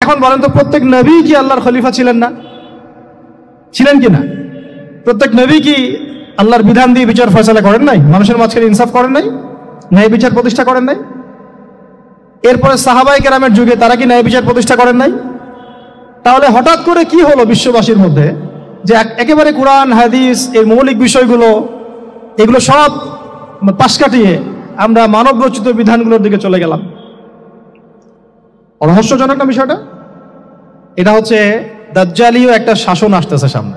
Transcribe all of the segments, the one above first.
এখন বলেন তো, প্রত্যেক নবী কি আল্লাহর খলিফা ছিলেন না? ছিলেন কি না? প্রত্যেক নবী কি আল্লাহর বিধান দিয়ে বিচার ফয়সালা করেন নাই? মানুষের মাঝখানে ইনসাফ করেন নাই? ন্যায় বিচার প্রতিষ্ঠা করেন নাই? এরপরে সাহাবায়ে কেরামের যুগে তারা কি ন্যায় বিচার প্রতিষ্ঠা করেন নাই? তাহলে হঠাৎ করে কি হলো বিশ্ববাসীর মধ্যে যে একেবারে কোরআন হাদিস এর মৌলিক বিষয়গুলো এগুলো সব পাশ কাটিয়ে আমরা মানব রচিত বিধানগুলোর দিকে চলে গেলাম? রহস্যজনক না বিষয়টা? এটা হচ্ছে দাজ্জালীয় একটা শাসন আসতেছে সামনে।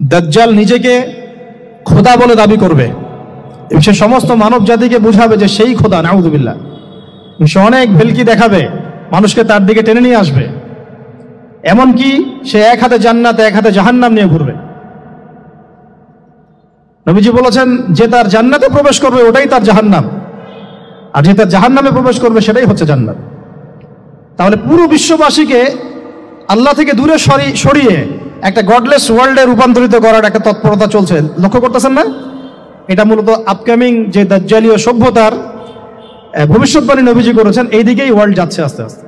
দাজ্জাল নিজেকে খোদা বলে দাবি করবে, সে সমস্ত মানব জাতিকে বুঝাবে যে সেই খোদা, নাউযুবিল্লাহ। সে অনেক ভেলকি দেখাবে, মানুষকে তার দিকে টেনে নিয়ে আসবে। এমনকি সে এক হাতে জান্নাত এক হাতে জাহান্নাম নিয়ে ঘুরবে। নবীজি বলেছেন, যে তার জান্নাতে প্রবেশ করবে ওটাই তার জাহান্নাম, আর যে তার জাহান্নামে প্রবেশ করবে সেটাই হচ্ছে জান্নাত। তাহলে পুরো বিশ্ববাসীকে আল্লাহ থেকে দূরে সরিয়ে একটা গডলেস ওয়ার্ল্ডে রূপান্তরিত করার একটা তৎপরতা চলছে, লক্ষ্য করতেছেন না? এটা মূলত আপকামিং যে দাজ্জালীয় সভ্যতার ভবিষ্যৎবাণী নবীজি করেছেন, এই দিকেই ওয়ার্ল্ড যাচ্ছে আস্তে আস্তে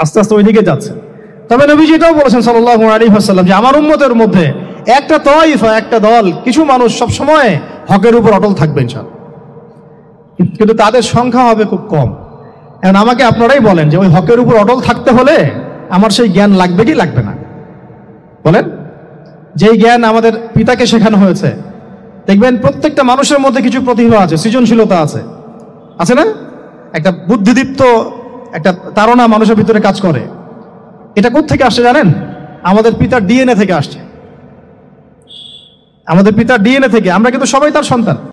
আস্তে আস্তে ওই দিকে যাচ্ছে। তবে নবীজি এটাও বলেছেন সাল্লাল্লাহু আলাইহি ওয়াসাল্লাম যে আমার উম্মতের মধ্যে একটা তাইফা, একটা দল, কিছু মানুষ সব সময় হকের উপর অটল থাকবে ইনশাআল্লাহ, কিন্তু তাদের সংখ্যা হবে খুব কম। এখন আমাকে আপনারাই বলেন যে ওই হকের উপর অটল থাকতে হলে আমার সেই জ্ঞান লাগবে কি লাগবে না? বলেন। যেই জ্ঞান আমাদের পিতাকে শেখানো হয়েছে, দেখবেন প্রত্যেকটা মানুষের মধ্যে কিছু প্রতিভা আছে, সৃজনশীলতা আছে, আছে না? একটা বুদ্ধিদীপ্ত একটা তাড়না মানুষের ভিতরে কাজ করে। এটা কোত্থেকে আসছে জানেন? আমাদের পিতার ডিএনএ থেকে আসছে। আমাদের পিতার ডিএনএ থেকে। আমরা কিন্তু সবাই তার সন্তান।